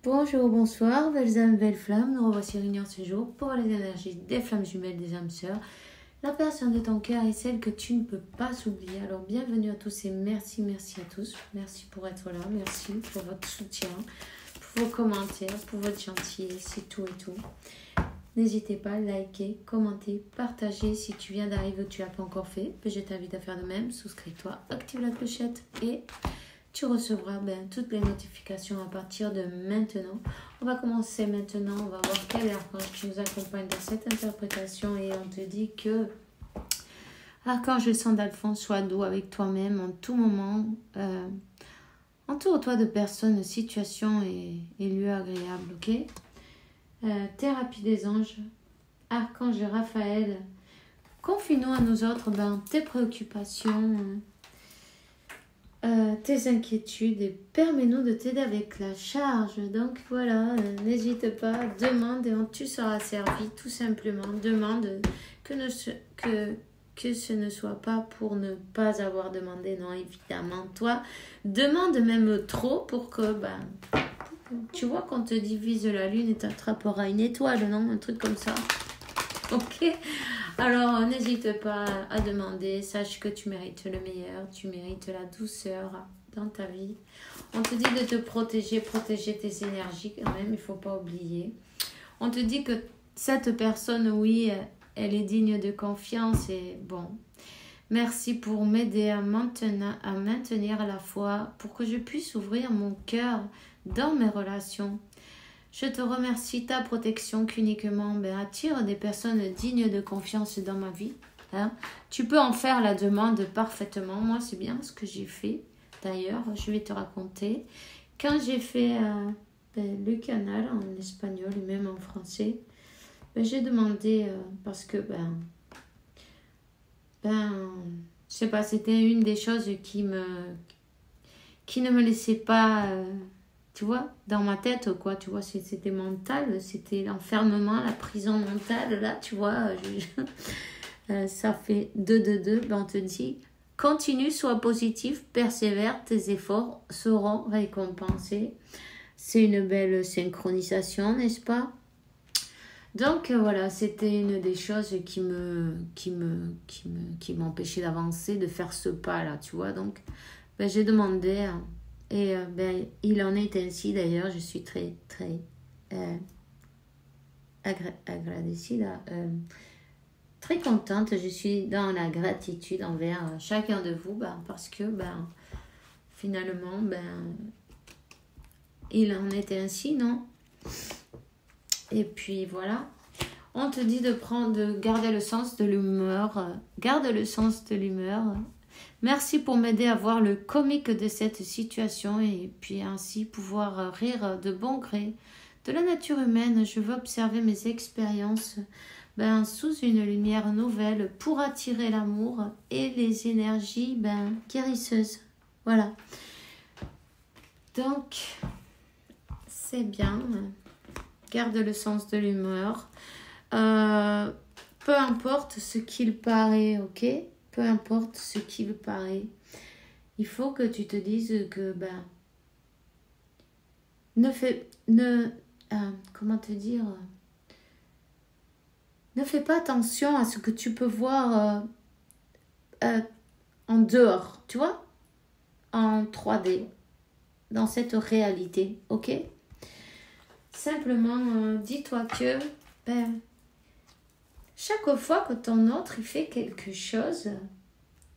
Bonjour, bonsoir, belles âmes, belles flammes. Nous revoici réunis ce jour pour les énergies des flammes jumelles des âmes sœurs. La personne de ton cœur est celle que tu ne peux pas oublier. Alors bienvenue à tous et merci à tous. Merci pour être là, merci pour votre soutien, pour vos commentaires, pour votre gentillesse et tout et tout. N'hésitez pas à liker, commenter, partager. Si tu viens d'arriver ou tu l'as pas encore fait, je t'invite à faire de même. Souscris-toi, active la clochette et tu recevras toutes les notifications à partir de maintenant. On va commencer maintenant. On va voir quel archange qui nous accompagne dans cette interprétation. Et on te dit que archange Sandalphon, sois doux avec toi-même en tout moment. Entoure-toi de personnes, situations et lieux agréables, ok? Thérapie des anges, archange Raphaël, confie-nous à nous autres tes préoccupations, tes inquiétudes et permets-nous de t'aider avec la charge. Donc voilà, n'hésite pas, demande et tu seras servi tout simplement. Demande que ce ne soit pas pour ne pas avoir demandé, non évidemment. Toi, demande même trop pour que tu vois qu'on te divise la lune et t'attraperas une étoile, non? Un truc comme ça. Ok? Alors, n'hésite pas à demander. Sache que tu mérites le meilleur. Tu mérites la douceur dans ta vie. On te dit de te protéger tes énergies quand même. Il ne faut pas oublier. On te dit que cette personne, oui, elle est digne de confiance. Et bon, merci pour m'aider à maintenir la foi, pour que je puisse ouvrir mon cœur dans mes relations. Je te remercie ta protection qu'uniquement attire des personnes dignes de confiance dans ma vie. Hein. Tu peux en faire la demande parfaitement. Moi, c'est bien ce que j'ai fait. D'ailleurs, je vais te raconter. Quand j'ai fait le canal en espagnol et même en français, j'ai demandé parce que je sais pas, c'était une des choses qui ne me laissait pas tu vois, dans ma tête, quoi, tu vois, c'était mental, c'était l'enfermement, la prison mentale, là, tu vois, ça fait 2. On te dit, continue, sois positif, persévère, tes efforts seront récompensés. C'est une belle synchronisation, n'est-ce pas? Donc, voilà, c'était une des choses qui m'empêchait d'avancer, de faire ce pas-là, tu vois, donc, j'ai demandé... Et il en est ainsi d'ailleurs, je suis très agradecée, très contente, je suis dans la gratitude envers chacun de vous parce que finalement il en est ainsi, non? Et puis voilà, on te dit de garder le sens de l'humeur, garde le sens de l'humeur. Merci pour m'aider à voir le comique de cette situation et puis ainsi pouvoir rire de bon gré de la nature humaine. Je veux observer mes expériences sous une lumière nouvelle pour attirer l'amour et les énergies guérisseuses. Voilà. Donc, c'est bien. Garde le sens de l'humeur. Peu importe ce qu'il paraît, ok? Peu importe ce qu'il paraît, il faut que tu te dises que comment te dire, ne fais pas attention à ce que tu peux voir en dehors, tu vois, en 3D, dans cette réalité, ok? Simplement, dis-toi que chaque fois que ton autre il fait quelque chose,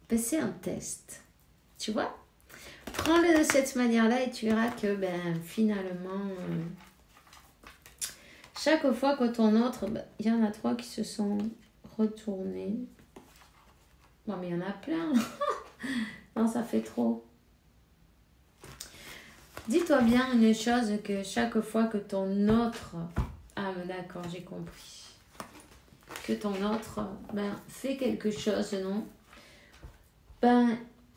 c'est un test. Tu vois? Prends-le de cette manière-là et tu verras que finalement, chaque fois que ton autre, il y en a 3 qui se sont retournés. Bon, mais il y en a plein. Non, ça fait trop. Dis-toi bien une chose, que chaque fois que ton autre... Ah, d'accord, j'ai compris. Que ton autre fait quelque chose, non?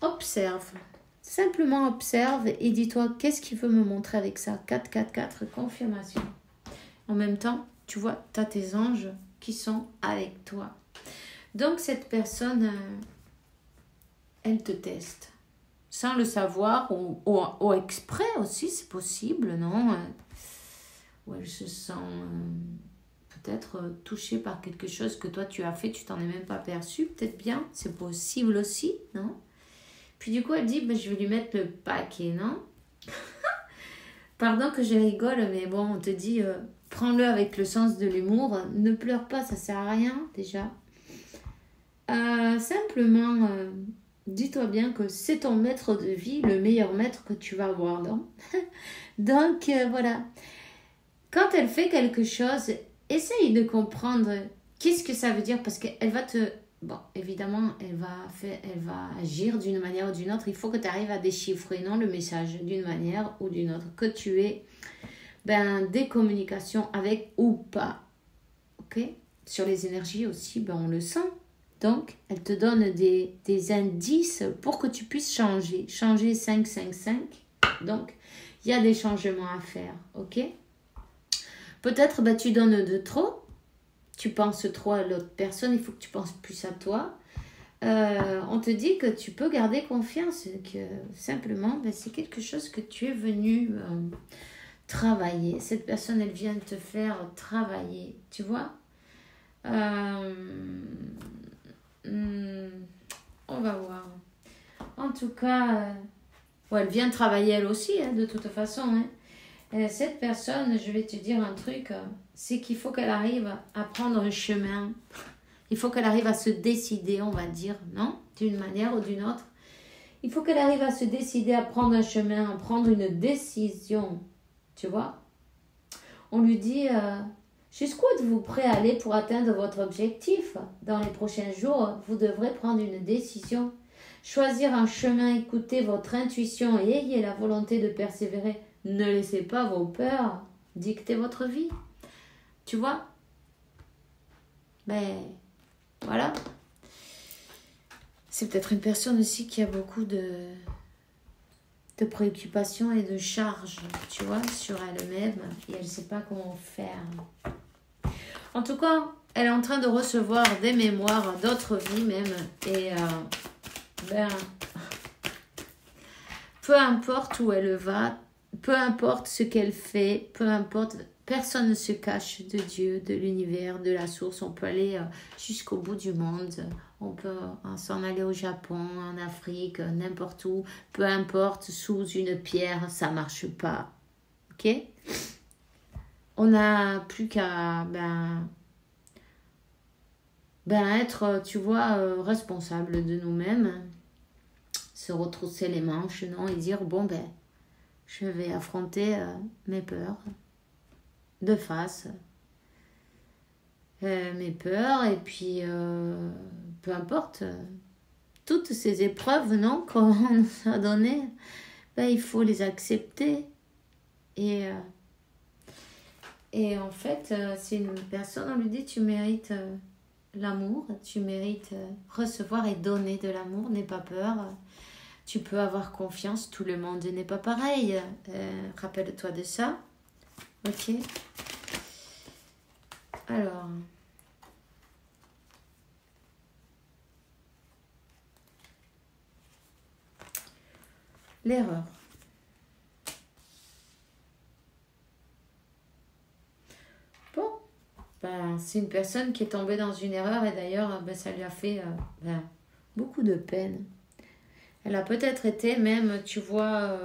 Observe. Simplement observe et dis-toi, qu'est-ce qu'il veut me montrer avec ça? 4, confirmation. En même temps, tu vois, tu as tes anges qui sont avec toi. Donc, cette personne, elle te teste. Sans le savoir, ou exprès aussi, c'est possible, non? ou elle se sent peut-être touchée par quelque chose que toi tu as fait, tu t'en es même pas perçu, peut-être bien, c'est possible aussi, non? Puis du coup elle dit, je vais lui mettre le paquet, non? Pardon que je rigole, mais bon, on te dit, prends-le avec le sens de l'humour, ne pleure pas, ça sert à rien déjà. Simplement, dis-toi bien que c'est ton maître de vie, le meilleur maître que tu vas avoir, non? Donc voilà. Quand elle fait quelque chose, essaye de comprendre qu'est-ce que ça veut dire, parce qu'elle va te... Bon, évidemment, elle va agir d'une manière ou d'une autre. Il faut que tu arrives à déchiffrer, non, le message d'une manière ou d'une autre. Que tu aies des communications avec ou pas. Ok? Sur les énergies aussi, on le sent. Donc, elle te donne des indices pour que tu puisses changer. Changer 5, 5, 5. Donc, il y a des changements à faire. Ok? Peut-être tu donnes de trop. Tu penses trop à l'autre personne. Il faut que tu penses plus à toi. On te dit que tu peux garder confiance. Que simplement, c'est quelque chose que tu es venu travailler. Cette personne, elle vient te faire travailler. Tu vois? On va voir. En tout cas, elle vient travailler elle aussi, de toute façon. Cette personne, je vais te dire un truc, c'est qu'il faut qu'elle arrive à prendre un chemin. Il faut qu'elle arrive à se décider, on va dire, non? D'une manière ou d'une autre. Il faut qu'elle arrive à se décider à prendre un chemin, à prendre une décision. Tu vois? On lui dit... jusqu'où êtes-vous prêt à aller pour atteindre votre objectif? Dans les prochains jours, vous devrez prendre une décision. Choisir un chemin, écoutez votre intuition et ayez la volonté de persévérer. Ne laissez pas vos peurs dicter votre vie. Tu vois? Voilà. C'est peut-être une personne aussi qui a beaucoup de préoccupations et de charges, tu vois, sur elle-même. Et elle ne sait pas comment faire. En tout cas, elle est en train de recevoir des mémoires d'autres vies même. Et peu importe où elle va, peu importe ce qu'elle fait, peu importe, personne ne se cache de Dieu, de l'univers, de la source. On peut aller jusqu'au bout du monde. On peut s'en aller au Japon, en Afrique, n'importe où. Peu importe, sous une pierre, ça ne marche pas. Ok? On n'a plus qu'à être, tu vois, responsable de nous-mêmes, se retrousser les manches, non, et dire, je vais affronter mes peurs de face, mes peurs, et puis, peu importe, toutes ces épreuves, non, qu'on nous a données, il faut les accepter, et en fait, c'est une personne, on lui dit, tu mérites l'amour, tu mérites recevoir et donner de l'amour, n'aie pas peur, tu peux avoir confiance, tout le monde n'est pas pareil, rappelle-toi de ça, ok? Alors, l'erreur. C'est une personne qui est tombée dans une erreur et d'ailleurs, ça lui a fait beaucoup de peine. Elle a peut-être été même, tu vois,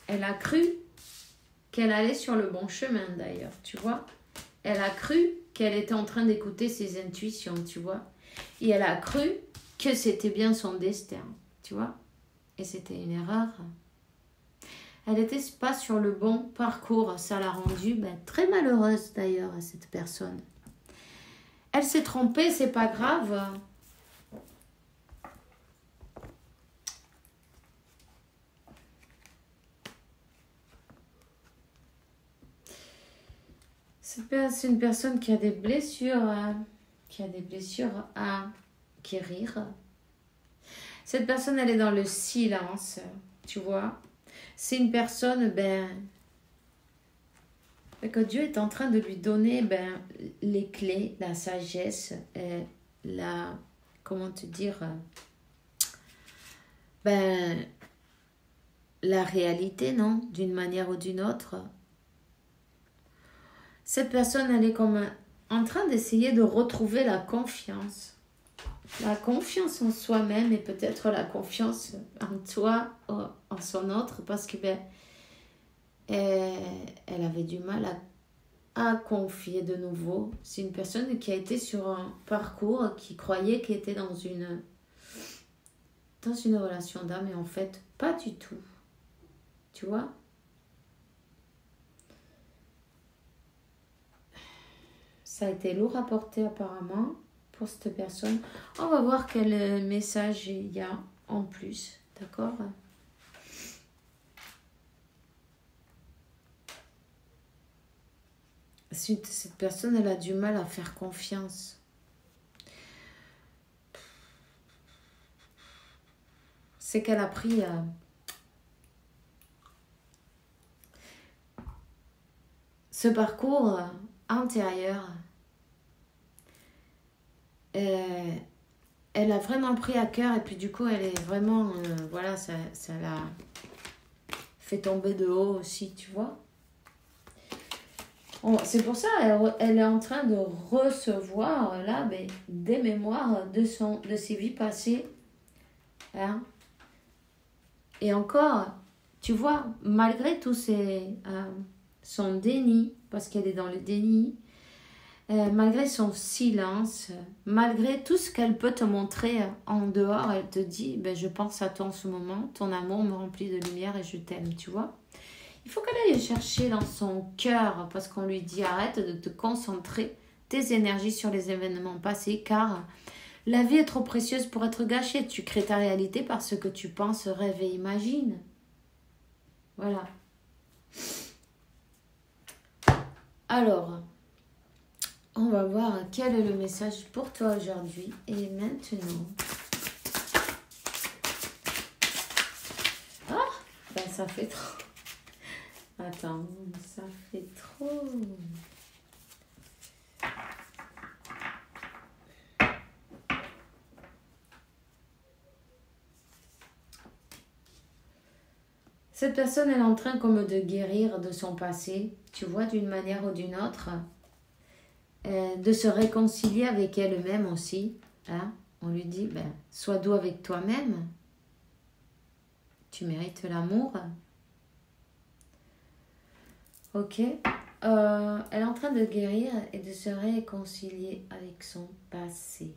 elle a cru qu'elle allait sur le bon chemin d'ailleurs, tu vois. Elle a cru qu'elle était en train d'écouter ses intuitions, tu vois. Et elle a cru que c'était bien son destin, tu vois. Et c'était une erreur. Elle n'était pas sur le bon parcours. Ça l'a rendue très malheureuse d'ailleurs, cette personne. Elle s'est trompée, c'est pas grave. C'est une personne qui a des blessures, à guérir. Cette personne, elle est dans le silence, tu vois. C'est une personne, que Dieu est en train de lui donner les clés, la sagesse, comment te dire, la réalité, non, d'une manière ou d'une autre. cette personne, elle est comme en train d'essayer de retrouver la confiance. La confiance en soi-même et peut-être la confiance en toi, en son autre, parce que elle avait du mal à confier de nouveau. C'est une personne qui a été sur un parcours qui croyait qu'elle était dans une relation d'âme et en fait, pas du tout. Tu vois? Ça a été lourd à porter apparemment pour cette personne. On va voir quel message il y a en plus. D'accord? Cette personne, elle a du mal à faire confiance. C'est qu'elle a pris ce parcours antérieur. Elle a vraiment pris à cœur et puis du coup, elle est vraiment... voilà, ça l'a fait tomber de haut aussi, tu vois. C'est pour ça elle est en train de recevoir là des mémoires de ses vies passées. Hein? Et encore, tu vois, malgré tout son déni, parce qu'elle est dans le déni, malgré son silence, malgré tout ce qu'elle peut te montrer en dehors, elle te dit, je pense à toi en ce moment, ton amour me remplit de lumière et je t'aime, tu vois. Il faut qu'elle aille chercher dans son cœur, parce qu'on lui dit arrête de te concentrer tes énergies sur les événements passés, car la vie est trop précieuse pour être gâchée. Tu crées ta réalité par ce que tu penses, rêves et imagines. Voilà. Alors, on va voir quel est le message pour toi aujourd'hui. Et maintenant... Ah, ça fait trop... Attends, ça fait trop. Cette personne, elle est en train comme de guérir de son passé, tu vois, d'une manière ou d'une autre, de se réconcilier avec elle-même aussi. Hein? On lui dit, sois doux avec toi-même. Tu mérites l'amour. Ok, elle est en train de guérir et de se réconcilier avec son passé.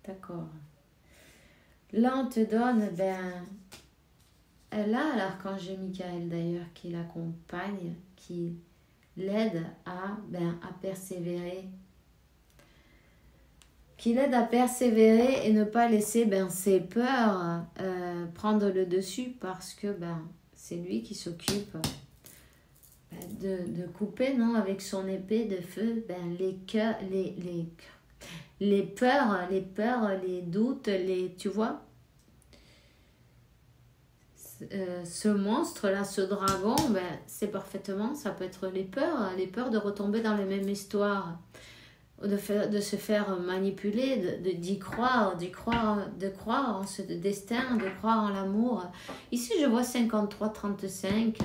D'accord. Là, on te donne, elle a l'archange Michael d'ailleurs qui l'accompagne, qui l'aide à persévérer. Qui l'aide à persévérer et ne pas laisser ses peurs prendre le dessus parce que c'est lui qui s'occupe de couper avec son épée de feu les peurs, les doutes, tu vois. Ce monstre-là, ce dragon, c'est parfaitement, ça peut être les peurs de retomber dans les mêmes histoires, de se faire manipuler, d'y croire, de croire en ce destin, de croire en l'amour. Ici, je vois 53-35.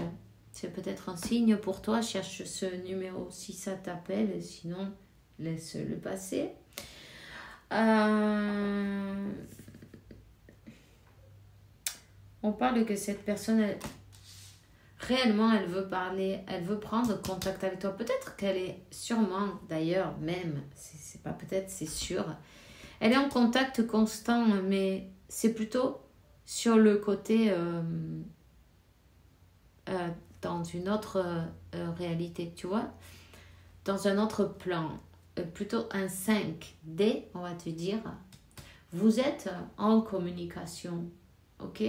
C'est peut-être un signe pour toi. Cherche ce numéro si ça t'appelle. Sinon, laisse-le passer. On parle que cette personne, réellement, elle veut parler. Elle veut prendre contact avec toi. Peut-être qu'elle est sûrement, d'ailleurs, même, c'est pas peut-être, c'est sûr. Elle est en contact constant, mais c'est plutôt sur le côté... dans une autre réalité, tu vois, dans un autre plan, plutôt un 5D, on va te dire, vous êtes en communication, ok,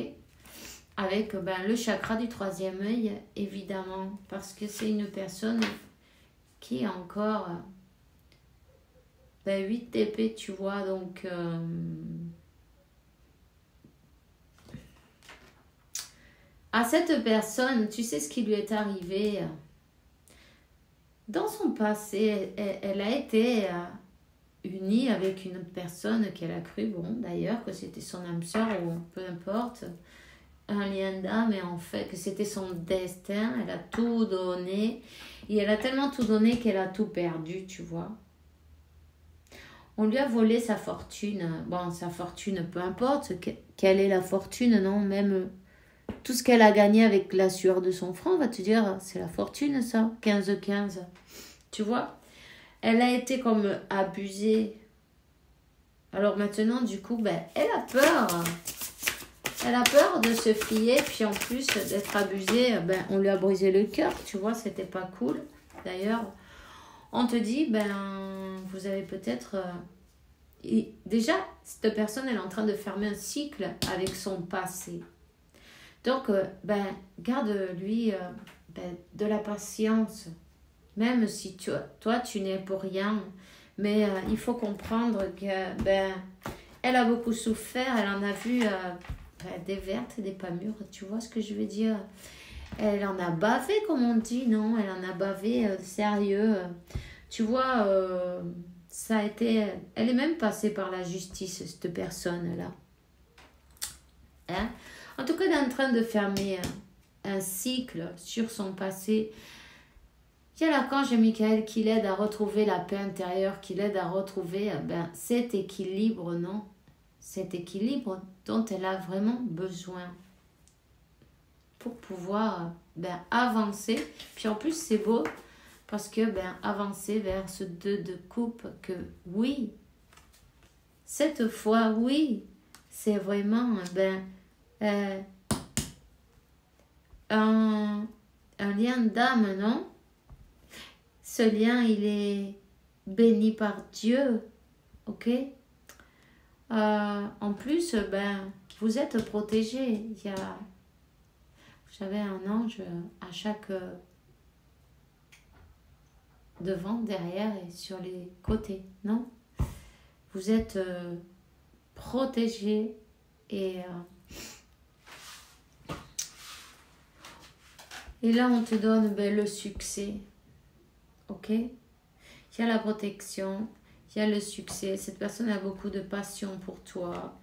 avec le chakra du troisième œil, évidemment, parce que c'est une personne qui a encore 8 d'épée, tu vois, donc... à cette personne, tu sais ce qui lui est arrivé dans son passé. Elle a été unie avec une personne qu'elle a cru, d'ailleurs, que c'était son âme sœur ou peu importe. un lien d'âme et en fait que c'était son destin. Elle a tout donné et elle a tellement tout donné qu'elle a tout perdu, tu vois. On lui a volé sa fortune. Bon, sa fortune, peu importe quelle est la fortune, non, même tout ce qu'elle a gagné avec la sueur de son front, on va te dire, c'est la fortune ça, 15-15. Tu vois, elle a été comme abusée. Alors maintenant, du coup, ben, elle a peur. Elle a peur de se fier, puis en plus d'être abusée, ben, on lui a brisé le cœur, tu vois, c'était pas cool. D'ailleurs, on te dit, ben, vous avez peut-être... déjà, cette personne, elle est en train de fermer un cycle avec son passé. Donc, ben, garde-lui ben, de la patience. Même si toi, tu n'es pour rien. Mais il faut comprendre que, ben, elle a beaucoup souffert. Elle en a vu ben, des vertes et des pas mûres. Tu vois ce que je veux dire? Elle en a bavé, comme on dit, non? Elle en a bavé sérieux. Tu vois, ça a été... Elle est même passée par la justice, cette personne-là. Hein? En tout cas, elle est en train de fermer un cycle sur son passé. Il y a l'archange Michael qui l'aide à retrouver la paix intérieure, qui l'aide à retrouver ben, cet équilibre, non? Cet équilibre dont elle a vraiment besoin pour pouvoir ben, avancer. Puis en plus, c'est beau parce que ben, avancer vers ce 2 de coupe que oui, cette fois, oui, c'est vraiment ben, un lien d'âme, non? Ce lien, il est béni par Dieu, ok? En plus, ben, vous êtes protégés. Il y a, vous savez, un ange à chaque devant, derrière et sur les côtés, non? Vous êtes protégés et là, on te donne ben, le succès. Ok? Il y a la protection, il y a le succès. Cette personne a beaucoup de passion pour toi,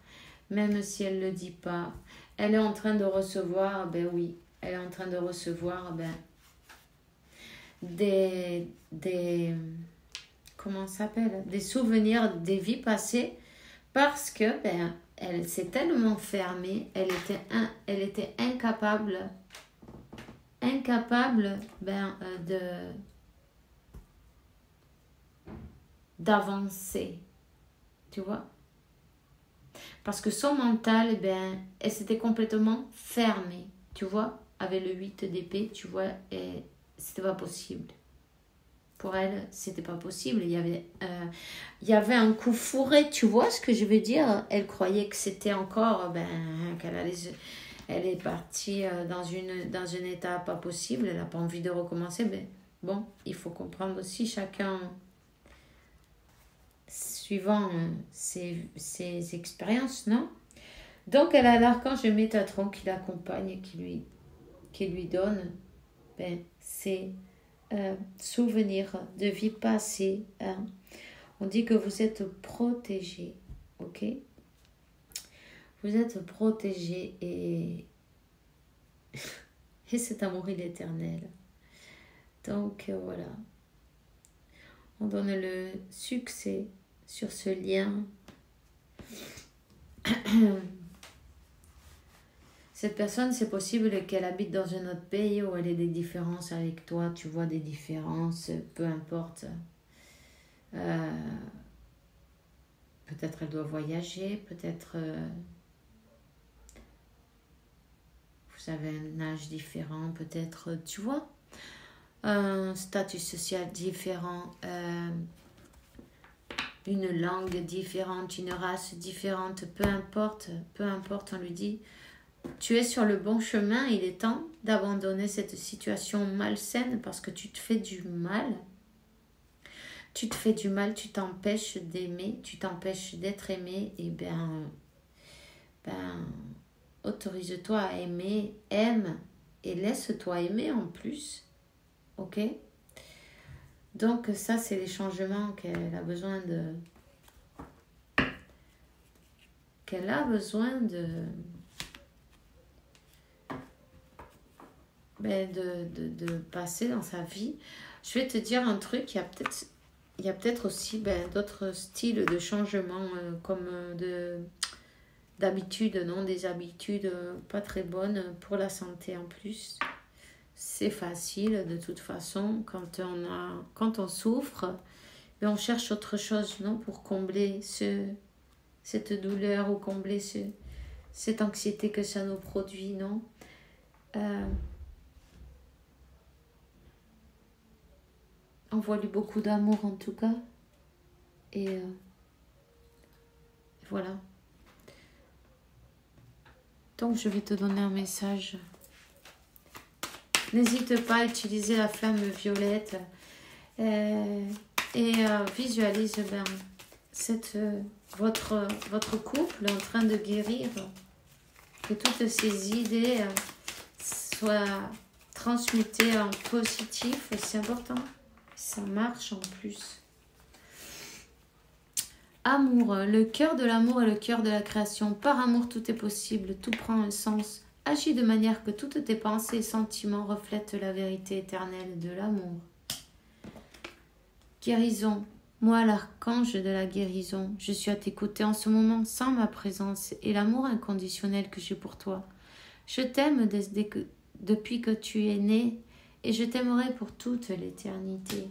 même si elle ne le dit pas. Elle est en train de recevoir, ben oui, elle est en train de recevoir ben, comment ça s'appelle? Des souvenirs des vies passées parce que ben, elle s'est tellement fermée, elle était incapable ben, d'avancer, tu vois, parce que son mental, ben, elle s'était complètement fermée, tu vois, avec le 8 d'épée, tu vois, et c'était pas possible. Pour elle, c'était pas possible. Il y avait un coup fourré, tu vois ce que je veux dire? Elle croyait que c'était encore, ben, elle est partie dans un état pas possible, elle n'a pas envie de recommencer, mais bon, il faut comprendre aussi chacun suivant ses expériences, non? Donc, elle a l'archange Métatron qui l'accompagne et qui lui donne ben, ses souvenirs de vie passée. Hein. On dit que vous êtes protégés, ok? Vous êtes protégés et cet amour il est éternel. Donc, voilà. On donne le succès sur ce lien. Cette personne, c'est possible qu'elle habite dans un autre pays où elle ait des différences avec toi. Tu vois des différences, peu importe. Peut-être elle doit voyager, peut-être vous avez un âge différent, peut-être, tu vois, un statut social différent, une langue différente, une race différente, peu importe, on lui dit, tu es sur le bon chemin, il est temps d'abandonner cette situation malsaine parce que tu te fais du mal. Tu te fais du mal, tu t'empêches d'aimer, tu t'empêches d'être aimé, et ben, autorise-toi à aimer, aime et laisse-toi aimer en plus, ok? Donc ça, c'est les changements qu'elle a besoin de de passer dans sa vie. Je vais te dire un truc, il y a peut-être aussi d'autres styles de changement comme d'habitude, non, des habitudes pas très bonnes pour la santé en plus. C'est facile de toute façon quand on souffre, mais on cherche autre chose, non, pour combler cette douleur ou combler cette anxiété que ça nous produit, non. Envoie-lui beaucoup d'amour en tout cas. Et voilà. Donc je vais te donner un message. N'hésite pas à utiliser la flamme violette et visualise votre couple en train de guérir. Que toutes ces idées soient transmutées en positif, c'est important. Ça marche en plus. Amour, le cœur de l'amour est le cœur de la création. Par amour, tout est possible, tout prend un sens. Agis de manière que toutes tes pensées et sentiments reflètent la vérité éternelle de l'amour. Guérison, moi l'archange de la guérison, je suis à tes côtés en ce moment sans ma présence et l'amour inconditionnel que j'ai pour toi. Je t'aime depuis que tu es né et je t'aimerai pour toute l'éternité.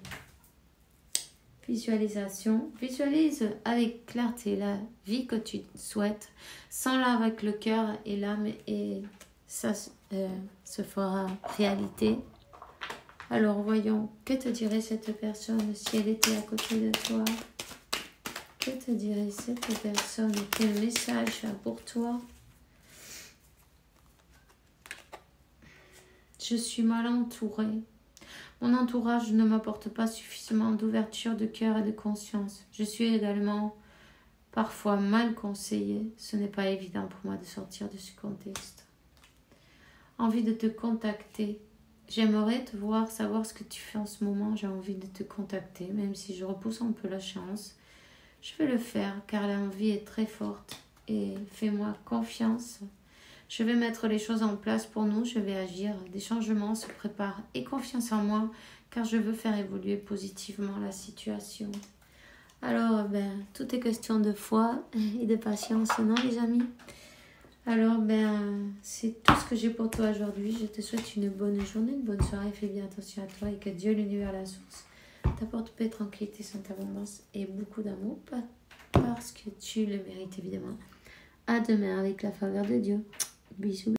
Visualisation. Visualise avec clarté la vie que tu souhaites, sens-la avec le cœur et l'âme et ça se fera réalité. Alors voyons, que te dirait cette personne si elle était à côté de toi? Que te dirait cette personne? Quel message a pour toi? Je suis mal entourée. Mon entourage ne m'apporte pas suffisamment d'ouverture de cœur et de conscience. Je suis également parfois mal conseillée. Ce n'est pas évident pour moi de sortir de ce contexte. Envie de te contacter. J'aimerais te voir, savoir ce que tu fais en ce moment. J'ai envie de te contacter, même si je repousse un peu la chance. Je vais le faire car l'envie est très forte et fais-moi confiance. Je vais mettre les choses en place pour nous, je vais agir. Des changements se préparent. Aie confiance en moi, car je veux faire évoluer positivement la situation. Alors, tout est question de foi et de patience, non les amis? Alors, c'est tout ce que j'ai pour toi aujourd'hui. Je te souhaite une bonne journée, une bonne soirée. Fais bien attention à toi et que Dieu, l'univers, la source, t'apporte paix, tranquillité, sainte abondance et beaucoup d'amour, parce que tu le mérites évidemment. À demain avec la faveur de Dieu. Bisous.